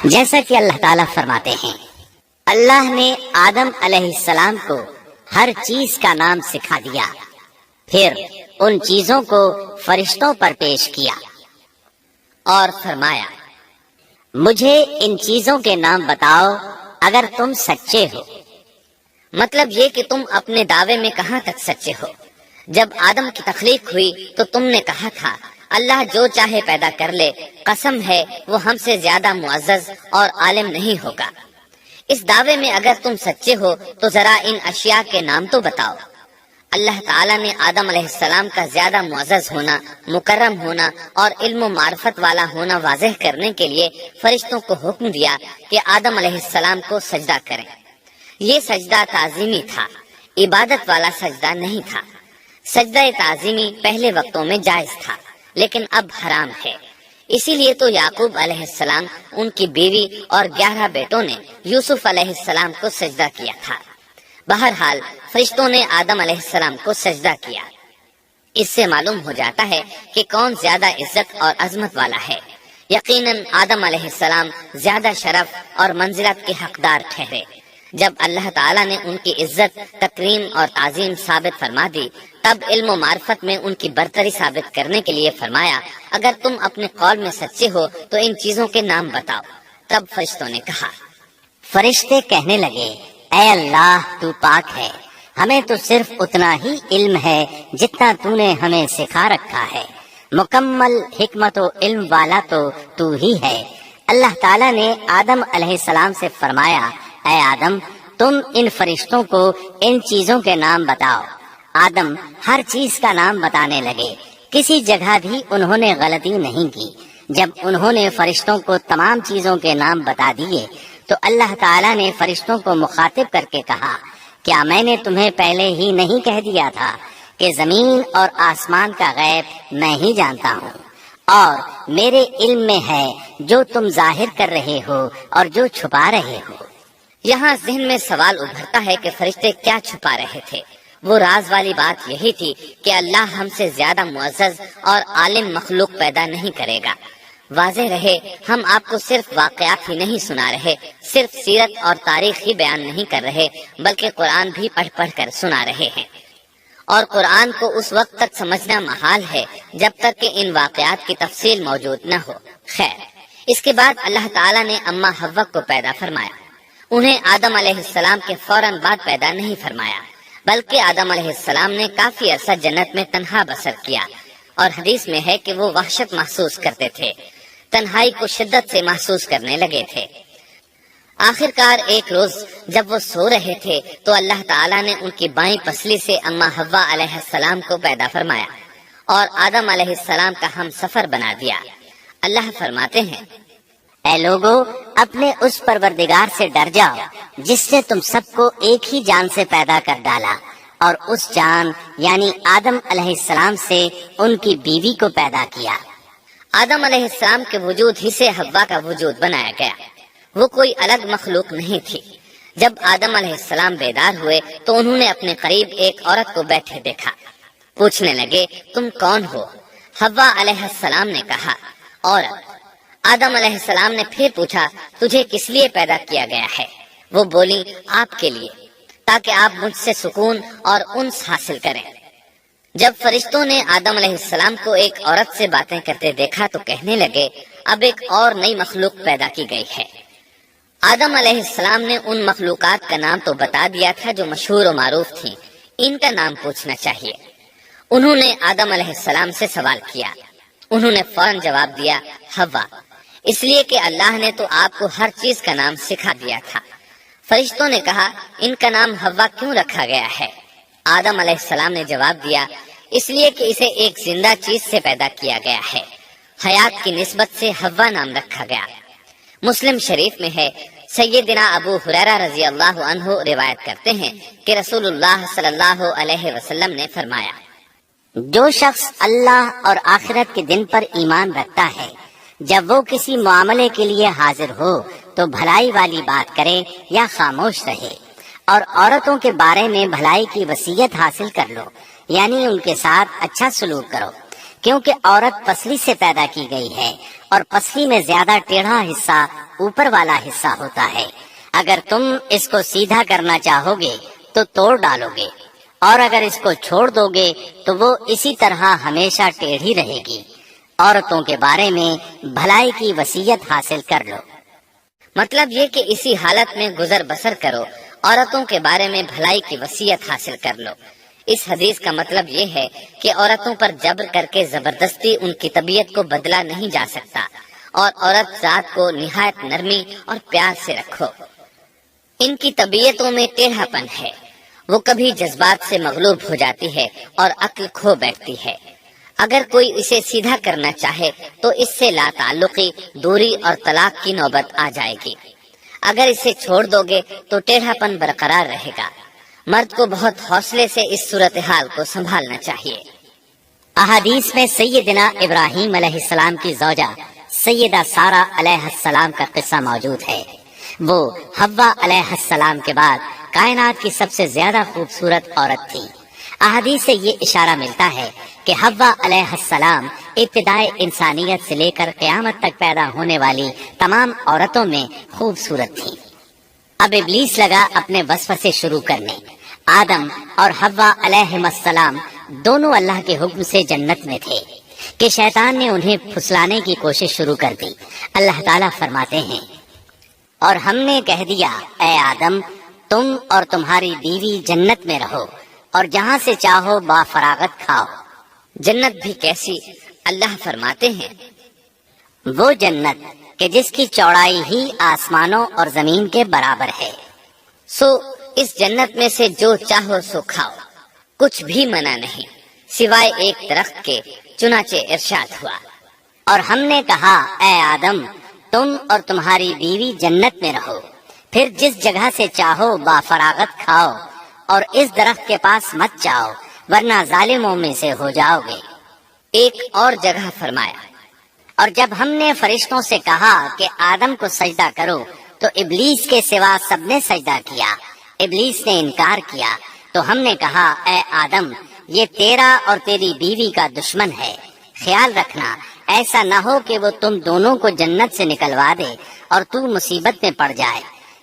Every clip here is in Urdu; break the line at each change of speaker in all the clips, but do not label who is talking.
جیسا کہ اللہ تعالیٰ فرماتے ہیں، اللہ نے آدم علیہ السلام کو ہر چیز کا نام سکھا دیا، پھر ان چیزوں کو فرشتوں پر پیش کیا اور فرمایا مجھے ان چیزوں کے نام بتاؤ اگر تم سچے ہو۔ مطلب یہ کہ تم اپنے دعوے میں کہاں تک سچے ہو۔ جب آدم کی تخلیق ہوئی تو تم نے کہا تھا اللہ جو چاہے پیدا کر لے، قسم ہے وہ ہم سے زیادہ معزز اور عالم نہیں ہوگا۔ اس دعوے میں اگر تم سچے ہو تو ذرا ان اشیاء کے نام تو بتاؤ۔ اللہ تعالیٰ نے آدم علیہ السلام کا زیادہ معزز ہونا، مکرم ہونا اور علم و معرفت والا ہونا واضح کرنے کے لیے فرشتوں کو حکم دیا کہ آدم علیہ السلام کو سجدہ کریں۔ یہ سجدہ تعظیمی تھا، عبادت والا سجدہ نہیں تھا۔ سجدہ تعظیمی پہلے وقتوں میں جائز تھا لیکن اب حرام ہے۔ اسی لیے تو یعقوب علیہ السلام، ان کی بیوی اور 11 بیٹوں نے یوسف علیہ السلام کو سجدہ کیا تھا۔ بہرحال فرشتوں نے آدم علیہ السلام کو سجدہ کیا۔ اس سے معلوم ہو جاتا ہے کہ کون زیادہ عزت اور عظمت والا ہے۔ یقیناً آدم علیہ السلام زیادہ شرف اور منزلت کے حقدار ٹھہرے۔ جب اللہ تعالیٰ نے ان کی عزت، تکریم اور تعظیم ثابت فرما دی، تب علم و معرفت میں ان کی برتری ثابت کرنے کے لیے فرمایا اگر تم اپنے قول میں سچے ہو تو ان چیزوں کے نام بتاؤ۔ تب فرشتوں نے کہا، فرشتے کہنے لگے اے اللہ تو پاک ہے، ہمیں تو صرف اتنا ہی علم ہے جتنا تو نے ہمیں سکھا رکھا ہے، مکمل حکمت و علم والا تو ہی ہے۔ اللہ تعالیٰ نے آدم علیہ السلام سے فرمایا اے آدم تم ان فرشتوں کو ان چیزوں کے نام بتاؤ۔ آدم ہر چیز کا نام بتانے لگے، کسی جگہ بھی انہوں نے غلطی نہیں کی۔ جب انہوں نے فرشتوں کو تمام چیزوں کے نام بتا دیے تو اللہ تعالیٰ نے فرشتوں کو مخاطب کر کے کہا کیا میں نے تمہیں پہلے ہی نہیں کہہ دیا تھا کہ زمین اور آسمان کا غیب میں ہی جانتا ہوں، اور میرے علم میں ہے جو تم ظاہر کر رہے ہو اور جو چھپا رہے ہو۔ یہاں ذہن میں سوال ابھرتا ہے کہ فرشتے کیا چھپا رہے تھے۔ وہ راز والی بات یہی تھی کہ اللہ ہم سے زیادہ معزز اور عالم مخلوق پیدا نہیں کرے گا۔ واضح رہے ہم آپ کو صرف واقعات ہی نہیں سنا رہے، صرف سیرت اور تاریخ ہی بیان نہیں کر رہے، بلکہ قرآن بھی پڑھ پڑھ کر سنا رہے ہیں۔ اور قرآن کو اس وقت تک سمجھنا محال ہے جب تک کہ ان واقعات کی تفصیل موجود نہ ہو۔ خیر، اس کے بعد اللہ تعالیٰ نے اماں حوا کو پیدا فرمایا۔ انہیں آدم علیہ السلام کے فوراً بعد پیدا نہیں فرمایا، بلکہ آدم علیہ السلام نے کافی عرصہ جنت میں تنہا بسر کیا، اور حدیث میں ہے کہ وہ وحشت محسوس کرتے تھے، تنہائی کو شدت سے محسوس کرنے لگے تھے۔ آخرکار ایک روز جب وہ سو رہے تھے تو اللہ تعالیٰ نے ان کی بائیں پسلی سے اماں حوا علیہ السلام کو پیدا فرمایا اور آدم علیہ السلام کا ہم سفر بنا دیا۔ اللہ فرماتے ہیں اے لوگو اپنے اس پروردگار سے ڈر جاؤ جس نے تم سب کو ایک ہی جان سے پیدا کر ڈالا، اور اس جان یعنی آدم علیہ السلام سے ان کی بیوی کو پیدا کیا۔ آدم علیہ السلام کے وجود ہی سے حوا کا وجود بنایا گیا، وہ کوئی الگ مخلوق نہیں تھی۔ جب آدم علیہ السلام بیدار ہوئے تو انہوں نے اپنے قریب ایک عورت کو بیٹھے دیکھا۔ پوچھنے لگے تم کون ہو؟ حوا علیہ السلام نے کہا عورت۔ آدم علیہ السلام نے پھر پوچھا تجھے کس لیے پیدا کیا گیا ہے؟ وہ بولی آپ کے لیے، تاکہ آپ مجھ سے سکون اور انس حاصل کریں۔ جب فرشتوں نے آدم علیہ السلام کو ایک عورت سے باتیں کرتے دیکھا تو کہنے لگے اب ایک اور نئی مخلوق پیدا کی گئی ہے۔ آدم علیہ السلام نے ان مخلوقات کا نام تو بتا دیا تھا جو مشہور و معروف تھیں، ان کا نام پوچھنا چاہیے۔ انہوں نے آدم علیہ السلام سے سوال کیا، انہوں نے فوراً جواب دیا حوا، اس لیے کہ اللہ نے تو آپ کو ہر چیز کا نام سکھا دیا تھا۔ فرشتوں نے کہا ان کا نام حوا کیوں رکھا گیا ہے؟ آدم علیہ السلام نے جواب دیا اس لیے کہ اسے ایک زندہ چیز سے پیدا کیا گیا ہے، حیات کی نسبت سے حوا نام رکھا گیا۔ مسلم شریف میں ہے، سیدنا ابو ہریرہ رضی اللہ عنہ روایت کرتے ہیں کہ رسول اللہ صلی اللہ علیہ وسلم نے فرمایا جو شخص اللہ اور آخرت کے دن پر ایمان رکھتا ہے، جب وہ کسی معاملے کے لیے حاضر ہو تو بھلائی والی بات کرے یا خاموش رہے، اور عورتوں کے بارے میں بھلائی کی وصیت حاصل کر لو، یعنی ان کے ساتھ اچھا سلوک کرو، کیونکہ عورت پسلی سے پیدا کی گئی ہے اور پسلی میں زیادہ ٹیڑھا حصہ اوپر والا حصہ ہوتا ہے. اگر تم اس کو سیدھا کرنا چاہو گے تو توڑ ڈالو گے، اور اگر اس کو چھوڑ دو گے تو وہ اسی طرح ہمیشہ ٹیڑھی رہے گی. عورتوں کے بارے میں بھلائی کی وصیت حاصل کر لو. مطلب یہ کہ اسی حالت میں گزر بسر کرو، عورتوں کے بارے میں بھلائی کی وصیت حاصل کر لو. اس حدیث کا مطلب یہ ہے کہ عورتوں پر جبر کر کے زبردستی ان کی طبیعت کو بدلا نہیں جا سکتا، اور عورت ذات کو نہایت نرمی اور پیار سے رکھو. ان کی طبیعتوں میں ٹیڑھا پن ہے، وہ کبھی جذبات سے مغلوب ہو جاتی ہے اور عقل کھو بیٹھتی ہے. اگر کوئی اسے سیدھا کرنا چاہے تو اس سے لا تعلقی، دوری اور طلاق کی نوبت آ جائے گی. اگر اسے چھوڑ دو گے تو ٹیڑھا پن برقرار رہے گا. مرد کو بہت حوصلے سے اس صورتحال کو سنبھالنا چاہیے. احادیث میں سیدنا ابراہیم علیہ السلام کی زوجہ سیدہ سارہ علیہ السلام کا قصہ موجود ہے. وہ حوا علیہ السلام کے بعد کائنات کی سب سے زیادہ خوبصورت عورت تھی. احادیث سے یہ اشارہ ملتا ہے کہ حوا علیہ السلام ابتدائے انسانیت سے لے کر قیامت تک پیدا ہونے والی تمام عورتوں میں خوبصورت تھی. اب ابلیس لگا اپنے وسوسے شروع کرنے. آدم اور حوا علیہ السلام دونوں اللہ کے حکم سے جنت میں تھے کہ شیطان نے انہیں پھسلانے کی کوشش شروع کر دی. اللہ تعالیٰ فرماتے ہیں، اور ہم نے کہہ دیا اے آدم تم اور تمہاری بیوی جنت میں رہو اور جہاں سے چاہو با فراغت کھاؤ. جنت بھی کیسی؟ اللہ فرماتے ہیں، وہ جنت کہ جس کی چوڑائی ہی آسمانوں اور زمین کے برابر ہے. سو اس جنت میں سے جو چاہو سو کھاؤ، کچھ بھی منع نہیں سوائے ایک درخت کے. چنانچہ ارشاد ہوا، اور ہم نے کہا اے آدم تم اور تمہاری بیوی جنت میں رہو، پھر جس جگہ سے چاہو با فراغت کھاؤ، اور اس درخت کے پاس مت جاؤ ورنہ ظالموں میں سے ہو جاؤ گے. ایک اور جگہ فرمایا، اور جب ہم نے فرشتوں سے کہا کہ آدم کو سجدہ کرو تو ابلیس کے سوا سب نے سجدہ کیا. ابلیس نے انکار کیا تو ہم نے کہا اے آدم یہ تیرا اور تیری بیوی کا دشمن ہے، خیال رکھنا ایسا نہ ہو کہ وہ تم دونوں کو جنت سے نکلوا دے اور تو مصیبت میں پڑ جائے.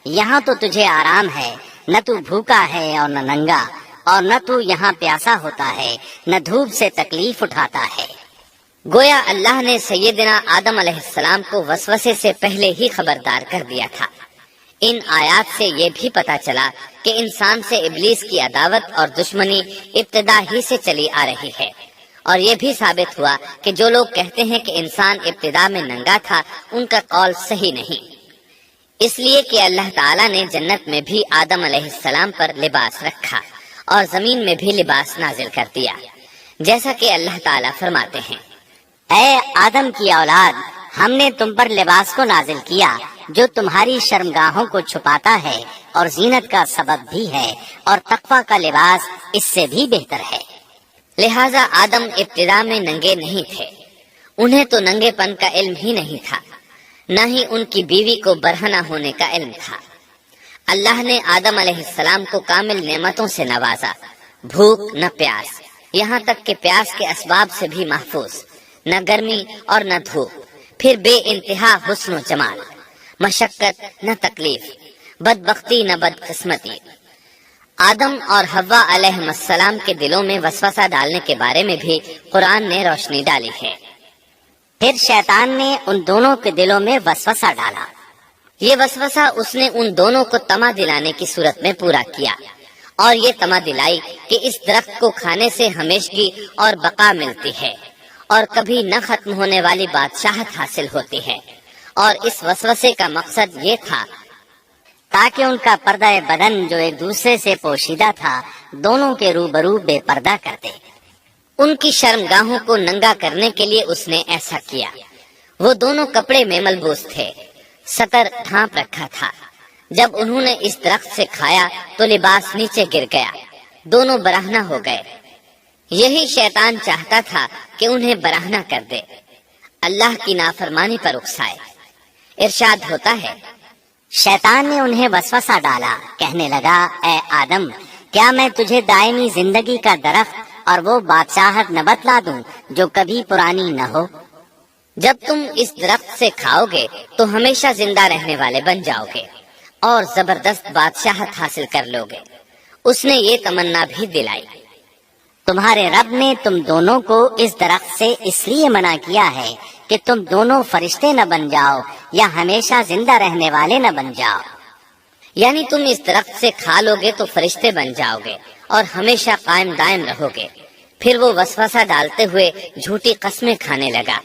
یہاں تو تجھے آرام ہے، نہ تو بھوکا ہے اور نہ ننگا، اور نہ تو یہاں پیاسا ہوتا ہے، نہ دھوپ سے تکلیف اٹھاتا ہے. گویا اللہ نے سیدنا آدم علیہ السلام کو وسوسے سے پہلے ہی خبردار کر دیا تھا. ان آیات سے یہ بھی پتا چلا کہ انسان سے ابلیس کی عداوت اور دشمنی ابتدا ہی سے چلی آ رہی ہے. اور یہ بھی ثابت ہوا کہ جو لوگ کہتے ہیں کہ انسان ابتدا میں ننگا تھا ان کا قول صحیح نہیں، اس لیے کہ اللہ تعالیٰ نے جنت میں بھی آدم علیہ السلام پر لباس رکھا اور زمین میں بھی لباس نازل کر دیا. جیسا کہ اللہ تعالیٰ فرماتے ہیں، اے آدم کی اولاد ہم نے تم پر لباس کو نازل کیا جو تمہاری شرمگاہوں کو چھپاتا ہے اور زینت کا سبب بھی ہے، اور تقوی کا لباس اس سے بھی بہتر ہے. لہٰذا آدم ابتدا میں ننگے نہیں تھے، انہیں تو ننگے پن کا علم ہی نہیں تھا، نہ ہی ان کی بیوی کو برہنہ ہونے کا علم تھا. اللہ نے آدم علیہ السلام کو کامل نعمتوں سے نوازا، بھوک نہ پیاس، یہاں تک کہ پیاس کے اسباب سے بھی محفوظ، نہ گرمی اور نہ دھوپ، پھر بے انتہا حسن و جمال، مشقت نہ تکلیف، بدبختی نہ بدقسمتی. آدم اور حوا علیہ السلام کے دلوں میں وسوسہ ڈالنے کے بارے میں بھی قرآن نے روشنی ڈالی ہے. پھر شیطان نے ان دونوں کے دلوں میں وسوسہ ڈالا. یہ وسوسہ اس نے ان دونوں کو طمع دلانے کی صورت میں پورا کیا، اور یہ طمع دلائی کہ اس درخت کو کھانے سے ہمیشگی اور بقا ملتی ہے اور کبھی نہ ختم ہونے والی بادشاہت حاصل ہوتی ہے. اور اس وسوسے کا مقصد یہ تھا تاکہ ان کا پردہ بدن جو ایک دوسرے سے پوشیدہ تھا دونوں کے روبرو بے پردہ کر دے. ان کی شرمگاہوں کو ننگا کرنے کے لیے اس نے ایسا کیا. وہ دونوں کپڑے میں ملبوس تھے، ستر ڈھانپ رکھا تھا. جب انہوں نے اس درخت سے کھایا تو لباس نیچے گر گیا، دونوں برہنہ ہو گئے. یہی شیطان چاہتا تھا کہ انہیں برہنہ کر دے، اللہ کی نافرمانی پر اکسائے. ارشاد ہوتا ہے، شیطان نے انہیں وسوسہ ڈالا، کہنے لگا اے آدم کیا میں تجھے دائمی زندگی کا درخت اور وہ بادشاہت نہ بتلا دوں جو کبھی پرانی نہ ہو؟ جب تم اس درخت سے کھاؤ گے تو ہمیشہ زندہ رہنے والے بن جاؤ گے اور زبردست بادشاہت حاصل کر لو گے۔ اس نے یہ تمنا بھی دلائی۔ تمہارے رب نے تم دونوں کو اس درخت سے اس لیے منع کیا ہے کہ تم دونوں فرشتے نہ بن جاؤ یا ہمیشہ زندہ رہنے والے نہ بن جاؤ، یعنی تم اس درخت سے کھا لو گے تو فرشتے بن جاؤ گے اور ہمیشہ قائم دائم رہو گے۔ پھر وہ وسوسہ ڈالتے ہوئے جھوٹی قسمیں کھانے لگا